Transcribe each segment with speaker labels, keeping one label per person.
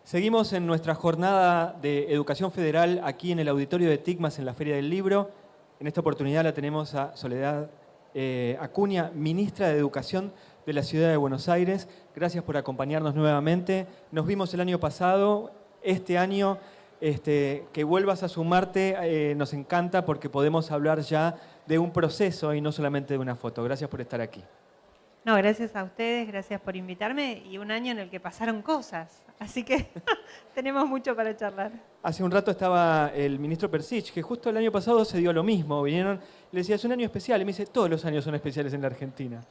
Speaker 1: Seguimos en nuestra jornada de Educación Federal aquí en el auditorio de TICMAS en la Feria del Libro. En esta oportunidad la tenemos a Soledad Acuña, ministra de Educación de la Ciudad de Buenos Aires. Gracias por acompañarnos nuevamente. Nos vimos el año pasado, este año que vuelvas a sumarte nos encanta porque podemos hablar ya de un proceso y no solamente de una foto. Gracias por estar aquí.
Speaker 2: No, gracias a ustedes, gracias por invitarme y un año en el que pasaron cosas, así que tenemos mucho para charlar.
Speaker 1: Hace un rato estaba el ministro Persich, que justo el año pasado se dio lo mismo. Vinieron, le decía, es un año especial, y me dice, todos los años son especiales en la Argentina.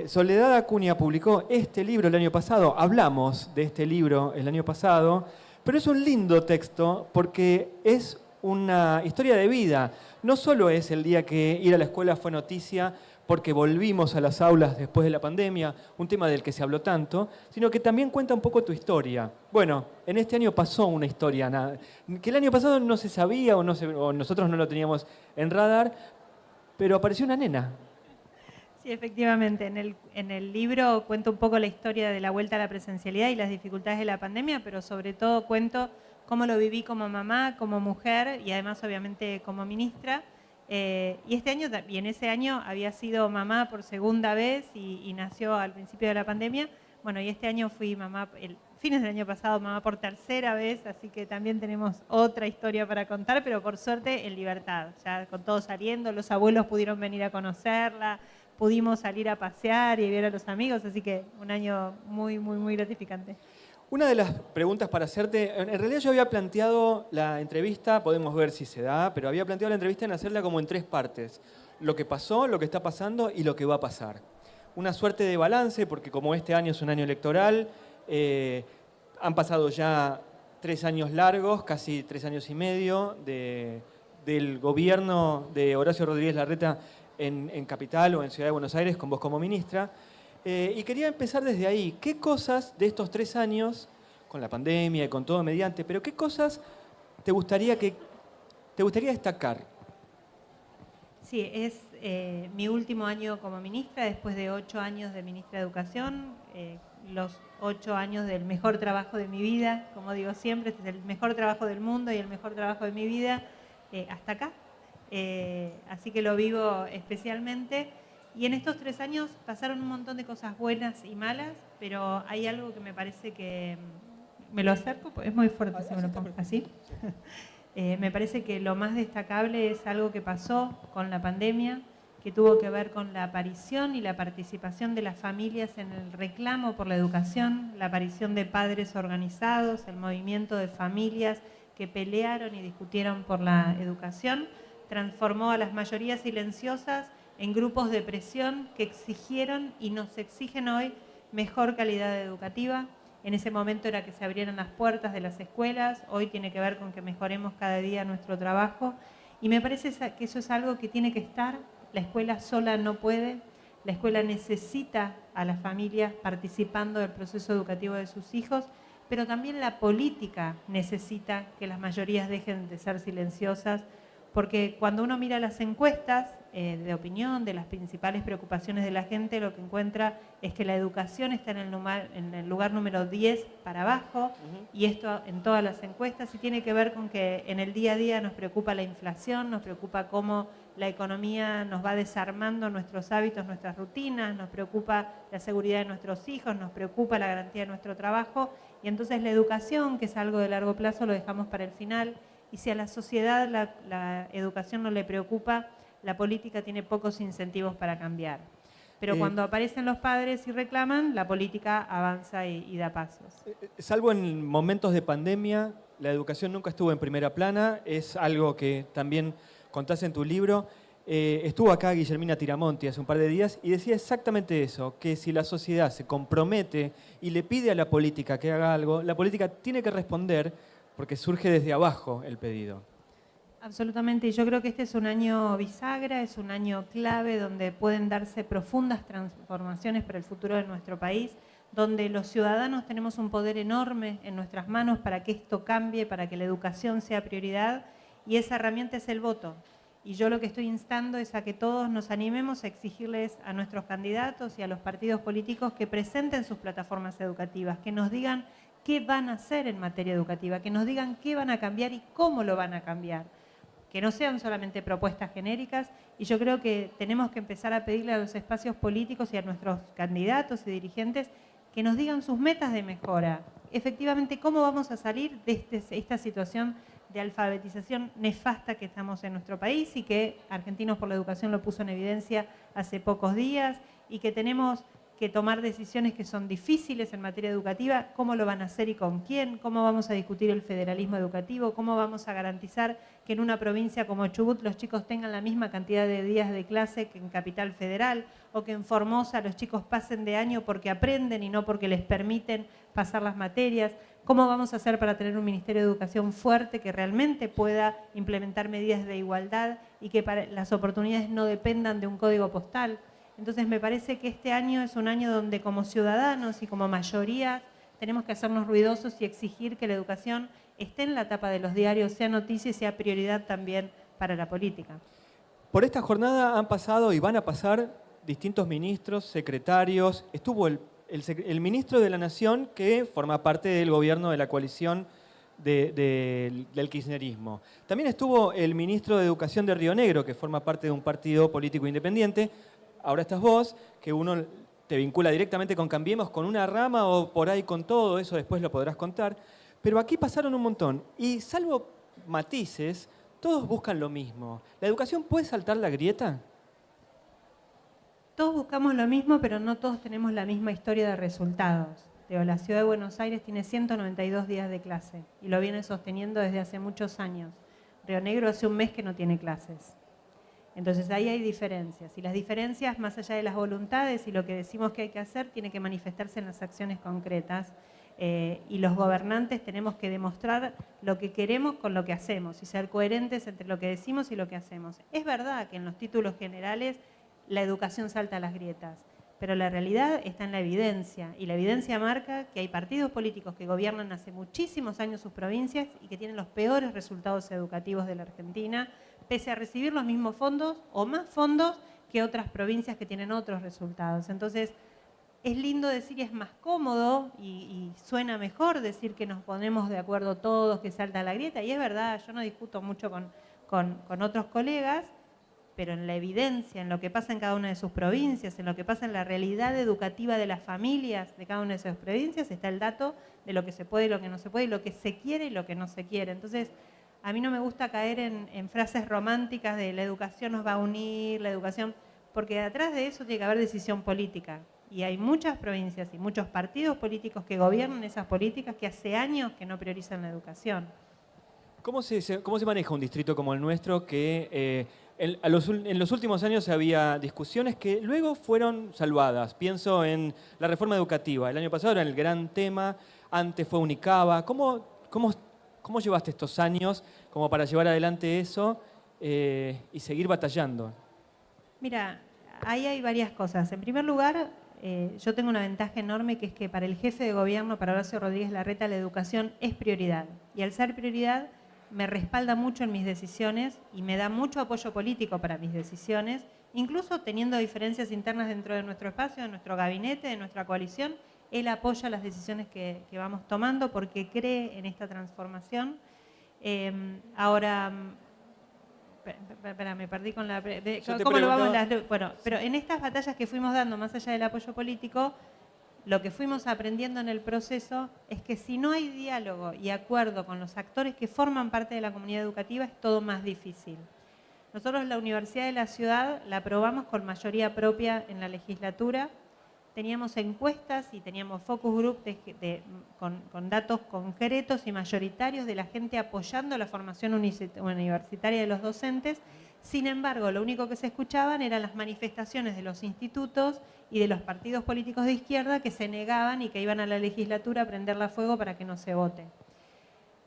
Speaker 1: Soledad Acuña publicó este libro el año pasado, hablamos de este libro el año pasado, pero es un lindo texto porque es una historia de vida. No solo es el día que ir a la escuela fue noticia, porque volvimos a las aulas después de la pandemia, un tema del que se habló tanto, sino que también cuenta un poco tu historia. Bueno, en este año pasó una historia que el año pasado no se sabía o nosotros no lo teníamos en radar, pero apareció una nena.
Speaker 2: Sí, efectivamente, en el libro cuento un poco la historia de la vuelta a la presencialidad y las dificultades de la pandemia, pero sobre todo cuento cómo lo viví como mamá, como mujer y además obviamente como ministra. Y este año, y en ese año había sido mamá por segunda vez y nació al principio de la pandemia. Bueno, y este año fui mamá, fines del año pasado, mamá por tercera vez, así que también tenemos otra historia para contar, pero por suerte en libertad, ya con todo saliendo, los abuelos pudieron venir a conocerla, pudimos salir a pasear y ver a los amigos, así que un año muy, muy, muy gratificante.
Speaker 1: Una de las preguntas para hacerte, en realidad yo había planteado la entrevista, podemos ver si se da, pero había planteado la entrevista en hacerla como en 3 partes. Lo que pasó, lo que está pasando y lo que va a pasar. Una suerte de balance, porque como este año es un año electoral, han pasado ya 3 años largos, casi 3 años y medio, del gobierno de Horacio Rodríguez Larreta en Capital o en Ciudad de Buenos Aires, con vos como ministra. Y quería empezar desde ahí. ¿Qué cosas de estos 3 años, con la pandemia y con todo mediante, pero qué cosas te gustaría destacar?
Speaker 2: Sí, es mi último año como ministra, después de 8 años de ministra de Educación, los 8 años del mejor trabajo de mi vida, como digo siempre, este es el mejor trabajo del mundo y el mejor trabajo de mi vida hasta acá. Así que lo vivo especialmente. Y en estos 3 años pasaron un montón de cosas buenas y malas, pero hay algo que me parece que... ¿Me lo acerco? Es muy fuerte si me lo pongo así. Me parece que lo más destacable es algo que pasó con la pandemia, que tuvo que ver con la aparición y la participación de las familias en el reclamo por la educación, la aparición de padres organizados, el movimiento de familias que pelearon y discutieron por la educación, transformó a las mayorías silenciosas en grupos de presión que exigieron y nos exigen hoy mejor calidad educativa. En ese momento era que se abrieran las puertas de las escuelas, hoy tiene que ver con que mejoremos cada día nuestro trabajo y me parece que eso es algo que tiene que estar, la escuela sola no puede, la escuela necesita a las familias participando del proceso educativo de sus hijos, pero también la política necesita que las mayorías dejen de ser silenciosas, porque cuando uno mira las encuestas de opinión, de las principales preocupaciones de la gente, lo que encuentra es que la educación está en el lugar número 10 para abajo, y esto en todas las encuestas, y tiene que ver con que en el día a día nos preocupa la inflación, nos preocupa cómo la economía nos va desarmando nuestros hábitos, nuestras rutinas, nos preocupa la seguridad de nuestros hijos, nos preocupa la garantía de nuestro trabajo, y entonces la educación, que es algo de largo plazo, lo dejamos para el final. Y si a la sociedad la educación no le preocupa, la política tiene pocos incentivos para cambiar. Pero cuando aparecen los padres y reclaman, la política avanza y da pasos.
Speaker 1: Salvo en momentos de pandemia, la educación nunca estuvo en primera plana, es algo que también contás en tu libro. Estuvo acá Guillermina Tiramonti hace un par de días y decía exactamente eso, que si la sociedad se compromete y le pide a la política que haga algo, la política tiene que responder, porque surge desde abajo el pedido.
Speaker 2: Absolutamente, y yo creo que este es un año bisagra, es un año clave donde pueden darse profundas transformaciones para el futuro de nuestro país, donde los ciudadanos tenemos un poder enorme en nuestras manos para que esto cambie, para que la educación sea prioridad, y esa herramienta es el voto. Y yo lo que estoy instando es a que todos nos animemos a exigirles a nuestros candidatos y a los partidos políticos que presenten sus plataformas educativas, que nos digan qué van a hacer en materia educativa, que nos digan qué van a cambiar y cómo lo van a cambiar. Que no sean solamente propuestas genéricas, y yo creo que tenemos que empezar a pedirle a los espacios políticos y a nuestros candidatos y dirigentes que nos digan sus metas de mejora. Efectivamente, cómo vamos a salir de esta situación de alfabetización nefasta que estamos en nuestro país y que Argentinos por la Educación lo puso en evidencia hace pocos días, y que tenemos que tomar decisiones que son difíciles en materia educativa, cómo lo van a hacer y con quién, cómo vamos a discutir el federalismo educativo, cómo vamos a garantizar que en una provincia como Chubut los chicos tengan la misma cantidad de días de clase que en Capital Federal, o que en Formosa los chicos pasen de año porque aprenden y no porque les permiten pasar las materias. ¿Cómo vamos a hacer para tener un Ministerio de Educación fuerte que realmente pueda implementar medidas de igualdad y que las oportunidades no dependan de un código postal? Entonces me parece que este año es un año donde como ciudadanos y como mayoría tenemos que hacernos ruidosos y exigir que la educación esté en la tapa de los diarios, sea noticia y sea prioridad también para la política.
Speaker 1: Por esta jornada han pasado y van a pasar distintos ministros, secretarios. Estuvo el ministro de la Nación, que forma parte del gobierno de la coalición del kirchnerismo. También estuvo el ministro de Educación de Río Negro, que forma parte de un partido político independiente. Ahora estás vos, que uno te vincula directamente con Cambiemos, con una rama o por ahí con todo, eso después lo podrás contar. Pero aquí pasaron un montón y salvo matices, todos buscan lo mismo. ¿La educación puede saltar la grieta?
Speaker 2: Todos buscamos lo mismo, pero no todos tenemos la misma historia de resultados. La Ciudad de Buenos Aires tiene 192 días de clase y lo viene sosteniendo desde hace muchos años. Río Negro hace un mes que no tiene clases. Entonces ahí hay diferencias, y las diferencias, más allá de las voluntades y lo que decimos que hay que hacer, tiene que manifestarse en las acciones concretas, y los gobernantes tenemos que demostrar lo que queremos con lo que hacemos y ser coherentes entre lo que decimos y lo que hacemos. Es verdad que en los títulos generales la educación salta a las grietas, pero la realidad está en la evidencia, y la evidencia marca que hay partidos políticos que gobiernan hace muchísimos años sus provincias y que tienen los peores resultados educativos de la Argentina, pese a recibir los mismos fondos o más fondos que otras provincias que tienen otros resultados. Entonces, es lindo decir y es más cómodo y suena mejor decir que nos ponemos de acuerdo todos, que salta la grieta, y es verdad, yo no discuto mucho con otros colegas, pero en la evidencia, en lo que pasa en cada una de sus provincias, en lo que pasa en la realidad educativa de las familias de cada una de sus provincias, está el dato de lo que se puede y lo que no se puede, y lo que se quiere y lo que no se quiere. Entonces, a mí no me gusta caer en frases románticas de la educación nos va a unir, la educación, porque detrás de eso tiene que haber decisión política. Y hay muchas provincias y muchos partidos políticos que gobiernan esas políticas que hace años que no priorizan la educación.
Speaker 1: ¿Cómo se maneja un distrito como el nuestro que en los últimos años había discusiones que luego fueron salvadas? Pienso en la reforma educativa. El año pasado era el gran tema, antes fue Unicaba. ¿Cómo llevaste estos años como para llevar adelante eso y seguir batallando?
Speaker 2: Mira, ahí hay varias cosas. En primer lugar, yo tengo una ventaja enorme, que es que para el jefe de gobierno, para Horacio Rodríguez Larreta, la educación es prioridad. Y al ser prioridad, me respalda mucho en mis decisiones y me da mucho apoyo político para mis decisiones, incluso teniendo diferencias internas dentro de nuestro espacio, de nuestro gabinete, de nuestra coalición. Él apoya las decisiones que vamos tomando porque cree en esta transformación. Ahora, me perdí con la... ¿Cómo lo vamos? Bueno, pero en estas batallas que fuimos dando, más allá del apoyo político, lo que fuimos aprendiendo en el proceso es que si no hay diálogo y acuerdo con los actores que forman parte de la comunidad educativa, es todo más difícil. Nosotros la Universidad de la Ciudad la aprobamos con mayoría propia en la legislatura. Teníamos encuestas y teníamos focus group con datos concretos y mayoritarios de la gente apoyando la formación universitaria de los docentes. Sin embargo, lo único que se escuchaban eran las manifestaciones de los institutos y de los partidos políticos de izquierda que se negaban y que iban a la legislatura a prenderla a fuego para que no se vote.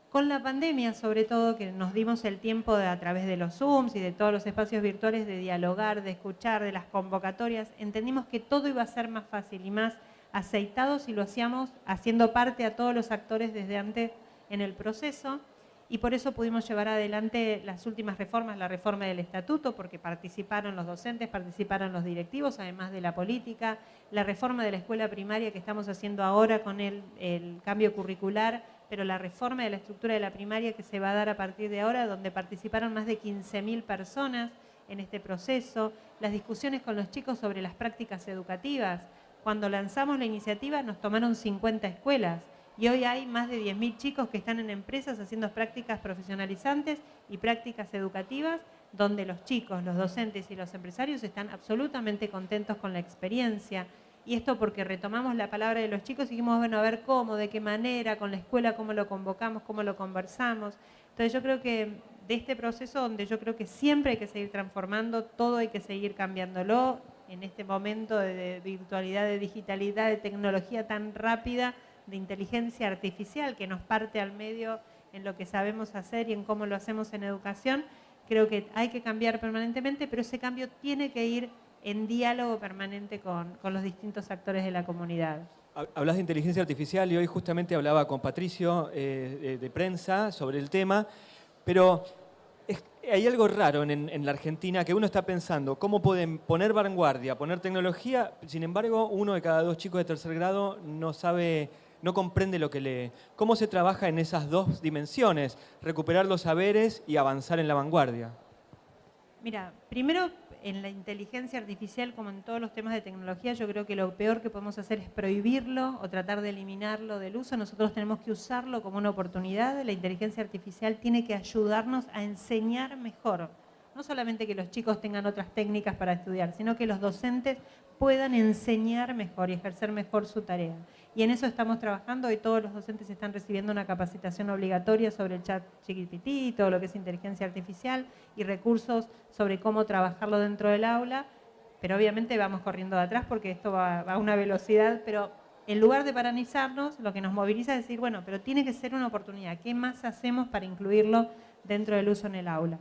Speaker 2: Con la pandemia, sobre todo, que nos dimos el tiempo a través de los Zooms y de todos los espacios virtuales de dialogar, de escuchar, de las convocatorias, entendimos que todo iba a ser más fácil y más aceitado si lo hacíamos haciendo parte a todos los actores desde antes en el proceso. y por eso pudimos llevar adelante las últimas reformas, la reforma del estatuto, porque participaron los docentes, participaron los directivos, además de la política, la reforma de la escuela primaria que estamos haciendo ahora con el cambio curricular, pero la reforma de la estructura de la primaria que se va a dar a partir de ahora, donde participaron más de 15.000 personas en este proceso, las discusiones con los chicos sobre las prácticas educativas. Cuando lanzamos la iniciativa nos tomaron 50 escuelas y hoy hay más de 10.000 chicos que están en empresas haciendo prácticas profesionalizantes y prácticas educativas, donde los chicos, los docentes y los empresarios están absolutamente contentos con la experiencia. Y esto porque retomamos la palabra de los chicos y dijimos, bueno, a ver cómo, de qué manera, con la escuela, cómo lo convocamos, cómo lo conversamos. Entonces yo creo que de este proceso donde yo creo que siempre hay que seguir transformando, todo hay que seguir cambiándolo en este momento de virtualidad, de digitalidad, de tecnología tan rápida, de inteligencia artificial que nos parte al medio en lo que sabemos hacer y en cómo lo hacemos en educación. Creo que hay que cambiar permanentemente, pero ese cambio tiene que ir en diálogo permanente con los distintos actores de la comunidad.
Speaker 1: Hablas de inteligencia artificial y hoy justamente hablaba con Patricio de prensa sobre el tema, pero hay algo raro en la Argentina que uno está pensando, ¿cómo pueden poner vanguardia, poner tecnología? Sin embargo, 1 de cada 2 chicos de tercer grado no sabe, no comprende lo que lee. ¿Cómo se trabaja en esas dos dimensiones? Recuperar los saberes y avanzar en la vanguardia.
Speaker 2: Mira, primero en la inteligencia artificial, como en todos los temas de tecnología, yo creo que lo peor que podemos hacer es prohibirlo o tratar de eliminarlo del uso. Nosotros tenemos que usarlo como una oportunidad. La inteligencia artificial tiene que ayudarnos a enseñar mejor. No solamente que los chicos tengan otras técnicas para estudiar, sino que los docentes puedan enseñar mejor y ejercer mejor su tarea. Y en eso estamos trabajando. Hoy todos los docentes están recibiendo una capacitación obligatoria sobre el ChatGPT, todo lo que es inteligencia artificial y recursos sobre cómo trabajarlo dentro del aula. Pero obviamente vamos corriendo de atrás porque esto va a una velocidad, pero en lugar de paralizarnos, lo que nos moviliza es decir, bueno, pero tiene que ser una oportunidad. ¿Qué más hacemos para incluirlo dentro del uso en el aula?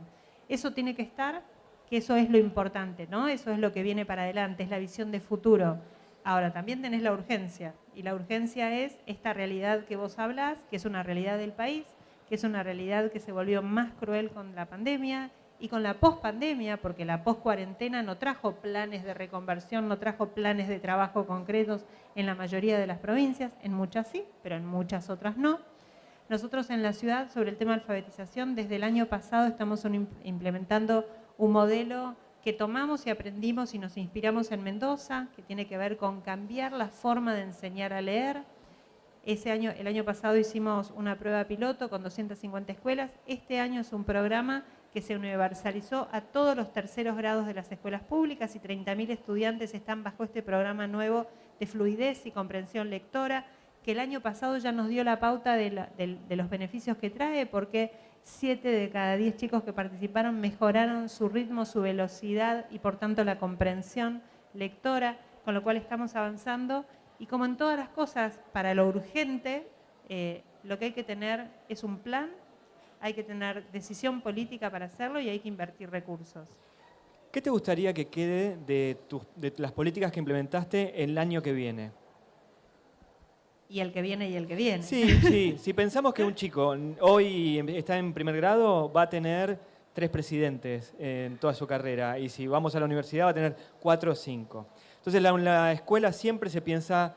Speaker 2: Eso tiene que estar, que eso es lo importante, ¿no? Eso es lo que viene para adelante, es la visión de futuro. Ahora, también tenés la urgencia, y la urgencia es esta realidad que vos hablás, que es una realidad del país, que es una realidad que se volvió más cruel con la pandemia y con la pospandemia, porque la poscuarentena no trajo planes de reconversión, no trajo planes de trabajo concretos en la mayoría de las provincias, en muchas sí, pero en muchas otras no. Nosotros en la ciudad, sobre el tema de alfabetización, desde el año pasado estamos implementando un modelo que tomamos y aprendimos y nos inspiramos en Mendoza, que tiene que ver con cambiar la forma de enseñar a leer. El año pasado hicimos una prueba piloto con 250 escuelas. Este año es un programa que se universalizó a todos los terceros grados de las escuelas públicas y 30.000 estudiantes están bajo este programa nuevo de fluidez y comprensión lectora, que el año pasado ya nos dio la pauta de los beneficios que trae, porque 7 de cada 10 chicos que participaron mejoraron su ritmo, su velocidad y por tanto la comprensión lectora, con lo cual estamos avanzando. Y como en todas las cosas, para lo urgente, lo que hay que tener es un plan, hay que tener decisión política para hacerlo y hay que invertir recursos.
Speaker 1: ¿Qué te gustaría que quede de las políticas que implementaste el año que viene?
Speaker 2: Y el que viene y el que viene.
Speaker 1: Sí. Si pensamos que un chico hoy está en primer grado, va a tener 3 presidentes en toda su carrera. Y si vamos a la universidad, va a tener 4 o 5. Entonces, en la escuela siempre se piensa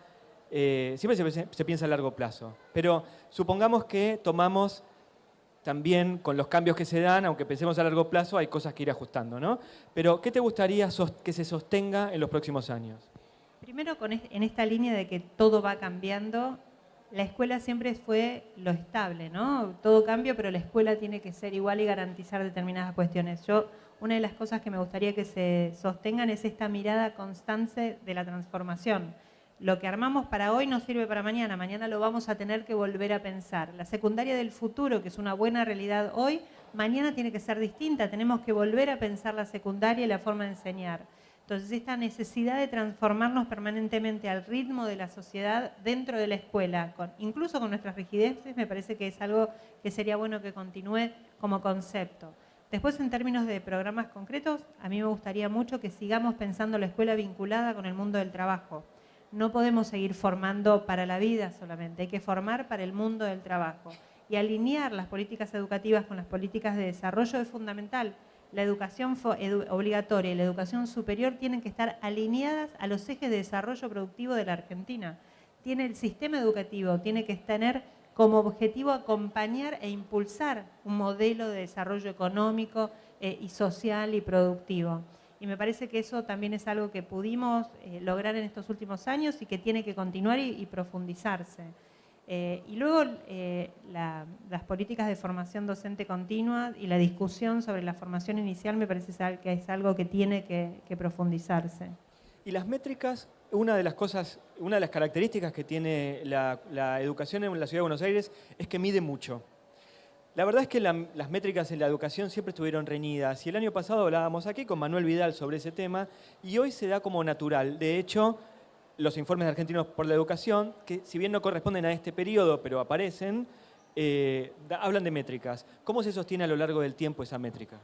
Speaker 1: a largo plazo. Pero supongamos que tomamos también, con los cambios que se dan, aunque pensemos a largo plazo, hay cosas que ir ajustando, ¿no? Pero, ¿qué te gustaría que se sostenga en los próximos años?
Speaker 2: Primero, en esta línea de que todo va cambiando, la escuela siempre fue lo estable, ¿no? Todo cambia, pero la escuela tiene que ser igual y garantizar determinadas cuestiones. Una de las cosas que me gustaría que se sostengan es esta mirada constante de la transformación. Lo que armamos para hoy no sirve para mañana, mañana lo vamos a tener que volver a pensar. La secundaria del futuro, que es una buena realidad hoy, mañana tiene que ser distinta, tenemos que volver a pensar la secundaria y la forma de enseñar. Entonces, esta necesidad de transformarnos permanentemente al ritmo de la sociedad dentro de la escuela, incluso con nuestras rigideces, me parece que es algo que sería bueno que continúe como concepto. Después, en términos de programas concretos, a mí me gustaría mucho que sigamos pensando la escuela vinculada con el mundo del trabajo. No podemos seguir formando para la vida solamente, hay que formar para el mundo del trabajo. y alinear las políticas educativas con las políticas de desarrollo es fundamental. La educación obligatoria y la educación superior tienen que estar alineadas a los ejes de desarrollo productivo de la Argentina. El sistema educativo tiene que tener como objetivo acompañar e impulsar un modelo de desarrollo económico y social y productivo. Y me parece que eso también es algo que pudimos lograr en estos últimos años y que tiene que continuar y profundizarse. Y luego las políticas de formación docente continua y la discusión sobre la formación inicial me parece que es algo que tiene que profundizarse.
Speaker 1: Y las métricas, una de las características que tiene la educación en la Ciudad de Buenos Aires es que mide mucho. La verdad es que las métricas en la educación siempre estuvieron reñidas y el año pasado hablábamos aquí con Manuel Vidal sobre ese tema y hoy se da como natural. De hecho, los informes de Argentinos por la Educación, que si bien no corresponden a este periodo, pero aparecen, hablan de métricas. ¿Cómo se sostiene a lo largo del tiempo esa métrica?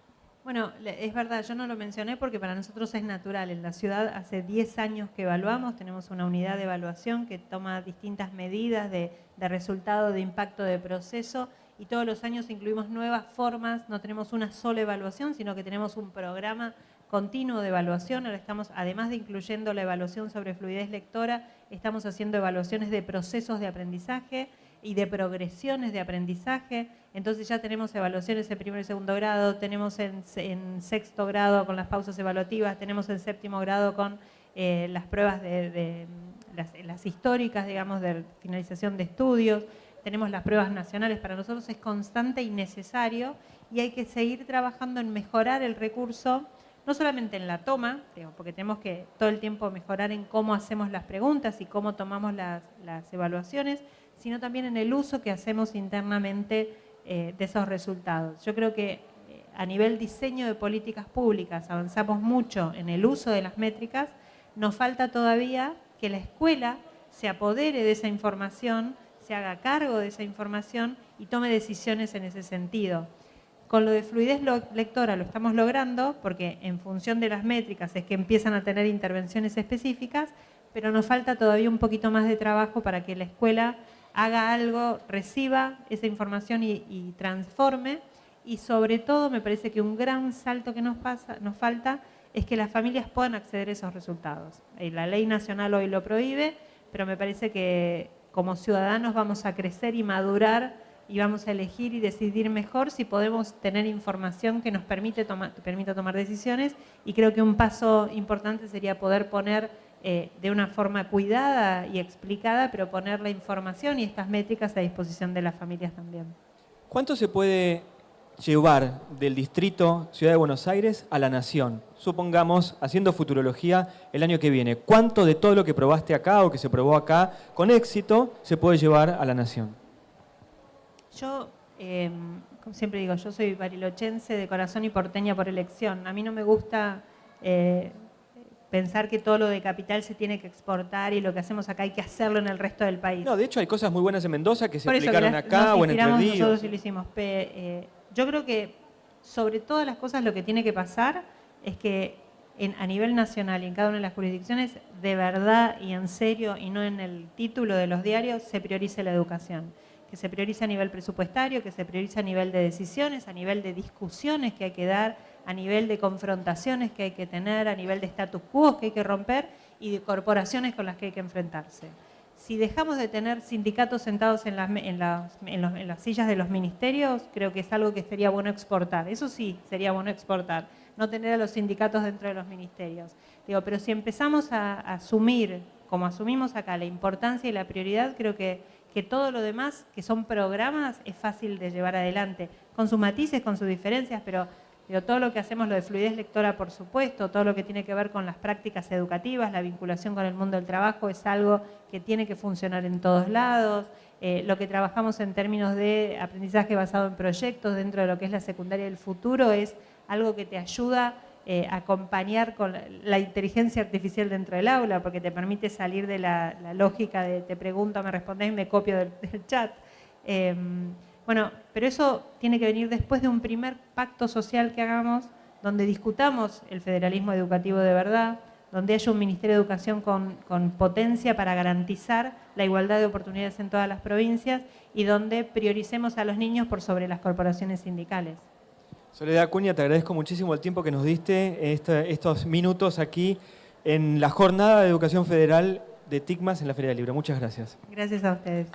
Speaker 2: Bueno, es verdad, yo no lo mencioné porque para nosotros es natural. En la ciudad hace 10 años que evaluamos, tenemos una unidad de evaluación que toma distintas medidas de resultado, de impacto de proceso y todos los años incluimos nuevas formas, no tenemos una sola evaluación, sino que tenemos un programa continuo de evaluación. Ahora estamos, además de incluyendo la evaluación sobre fluidez lectora, estamos haciendo evaluaciones de procesos de aprendizaje y de progresiones de aprendizaje. Entonces ya tenemos evaluaciones en primero y segundo grado, tenemos en sexto grado con las pausas evaluativas, tenemos en séptimo grado con las pruebas las históricas, digamos, de finalización de estudios, tenemos las pruebas nacionales. Para nosotros es constante y necesario y hay que seguir trabajando en mejorar el recurso, no solamente en la toma, porque tenemos que todo el tiempo mejorar en cómo hacemos las preguntas y cómo tomamos las evaluaciones, sino también en el uso que hacemos internamente de esos resultados. Yo creo que a nivel diseño de políticas públicas avanzamos mucho en el uso de las métricas, nos falta todavía que la escuela se apodere de esa información, se haga cargo de esa información y tome decisiones en ese sentido. Con lo de fluidez lectora lo estamos logrando porque en función de las métricas es que empiezan a tener intervenciones específicas, pero nos falta todavía un poquito más de trabajo para que la escuela haga algo, reciba esa información y transforme. Y sobre todo me parece que un gran salto que nos falta es que las familias puedan acceder a esos resultados. La ley nacional hoy lo prohíbe, pero me parece que como ciudadanos vamos a crecer y madurar y vamos a elegir y decidir mejor si podemos tener información que nos permita tomar decisiones, y creo que un paso importante sería poder poner de una forma cuidada y explicada, pero poner la información y estas métricas a disposición de las familias también.
Speaker 1: ¿Cuánto se puede llevar del distrito Ciudad de Buenos Aires a la nación? Supongamos, haciendo futurología el año que viene, ¿cuánto de todo lo que probaste acá o que se probó acá con éxito se puede llevar a la nación?
Speaker 2: Yo, como siempre digo, yo soy barilochense de corazón y porteña por elección. A mí no me gusta pensar que todo lo de capital se tiene que exportar y lo que hacemos acá hay que hacerlo en el resto del país.
Speaker 1: No, de hecho hay cosas muy buenas en Mendoza que se aplicaron acá o en Entre Ríos.
Speaker 2: Nosotros y lo hicimos. Yo creo que sobre todas las cosas lo que tiene que pasar es que a nivel nacional y en cada una de las jurisdicciones, de verdad y en serio y no en el título de los diarios, se priorice la educación. Que se priorice a nivel presupuestario, que se priorice a nivel de decisiones, a nivel de discusiones que hay que dar, a nivel de confrontaciones que hay que tener, a nivel de status quo que hay que romper y de corporaciones con las que hay que enfrentarse. Si dejamos de tener sindicatos sentados en las sillas de los ministerios, creo que es algo que sería bueno exportar. Eso sí, sería bueno exportar, no tener a los sindicatos dentro de los ministerios. Pero si empezamos a asumir, como asumimos acá, la importancia y la prioridad, creo que todo lo demás, que son programas, es fácil de llevar adelante, con sus matices, con sus diferencias, pero todo lo que hacemos, lo de fluidez lectora, por supuesto, todo lo que tiene que ver con las prácticas educativas, la vinculación con el mundo del trabajo, es algo que tiene que funcionar en todos lados. Lo que trabajamos en términos de aprendizaje basado en proyectos dentro de lo que es la secundaria del futuro es algo que te ayuda a acompañar con la inteligencia artificial dentro del aula, porque te permite salir de la lógica de te pregunto, me respondés y me copio del chat. Bueno, pero eso tiene que venir después de un primer pacto social que hagamos, donde discutamos el federalismo educativo de verdad, donde haya un Ministerio de Educación con potencia para garantizar la igualdad de oportunidades en todas las provincias y donde prioricemos a los niños por sobre las corporaciones sindicales.
Speaker 1: Soledad Acuña, te agradezco muchísimo el tiempo que nos diste, estos minutos aquí en la Jornada de Educación Federal de TICMAS en la Feria del Libro. Muchas gracias.
Speaker 2: Gracias a ustedes.